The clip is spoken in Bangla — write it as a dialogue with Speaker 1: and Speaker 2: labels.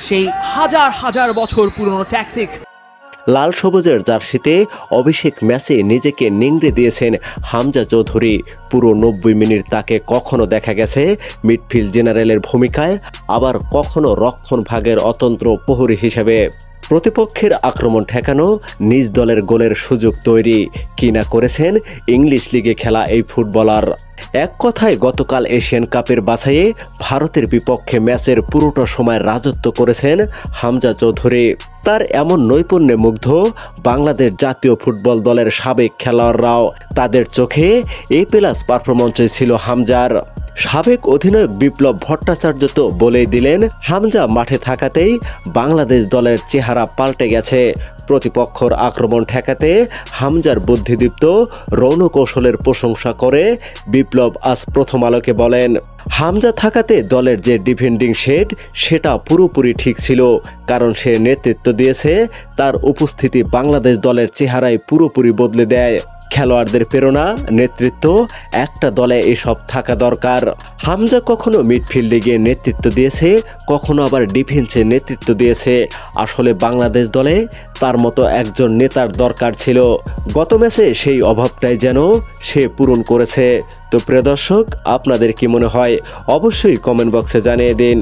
Speaker 1: সেই হাজার হাজার বছর পুরনো ট্যাকটিক।
Speaker 2: লাল সবুজের জার্সিতে অভিষেক ম্যাচে নিজেকে নিংড়ে দিয়েছেন হামজা চৌধুরী। পুরো 90 মিনিট তাকে কখনো দেখা গেছে মিডফিল্ড জেনারেলের ভূমিকায়, আবার কখনো রক্ষণ ভাগের অতন্ত্র প্রহরী হিসেবে। প্রতিপক্ষের আক্রমণ ঠেকানো, নিজ দলের গোলের সুযোগ তৈরি, কি না করেছেন ইংলিশ লিগে খেলা এই ফুটবলার। এক কথায় গতকাল এশিয়ান কাপের বাছাইয়ে ভারতের বিপক্ষে ম্যাচের পুরোটা সময় রাজত্ব করেছেন হামজা চৌধুরী। তার এমন নৈপুণ্যে মুগ্ধ বাংলাদেশ জাতীয় ফুটবল দলের সাবেক খেলোয়াড়রাও। তাদের চোখে A+ পারফরম্যান্সই ছিল হামজার। সাবেক অধিনায়ক বিপ্লব ভট্টাচার্য তো বলেই দিলেন, হামজা মাঠে থাকাতেই বাংলাদেশ দলের চেহারা পাল্টে গেছে। প্রতিপক্ষর আক্রমণ ঠেকাতে হামজার বুদ্ধিদীপ্ত রণকৌশলের প্রশংসা করে বিপ্লব আজ প্রথম আলোকে বলেন, হামজা থাকাতে দলের যে ডিফেন্ডিং শেড সেটা পুরোপুরি ঠিক ছিল, কারণ সে নেতৃত্ব দিয়েছে। তার উপস্থিতি বাংলাদেশ দলের চেহারায় পুরোপুরি বদলে দেয়। খেলোয়াড়দের প্রেরণা, নেতৃত্ব, একটা দলে এসব থাকা দরকার। হামজা কখনো মিডফিল্ডে গিয়ে নেতৃত্ব দিয়েছে, কখনো আবার ডিফেন্সে নেতৃত্ব দিয়েছে। আসলে বাংলাদেশ দলে তার মতো একজন নেতার দরকার ছিল। গত ম্যাচে সেই অভাবটাই যেন সে পূরণ করেছে। তো প্রিয় দর্শক, আপনাদের কি মনে হয় অবশ্যই কমেন্ট বক্সে জানিয়ে দিন।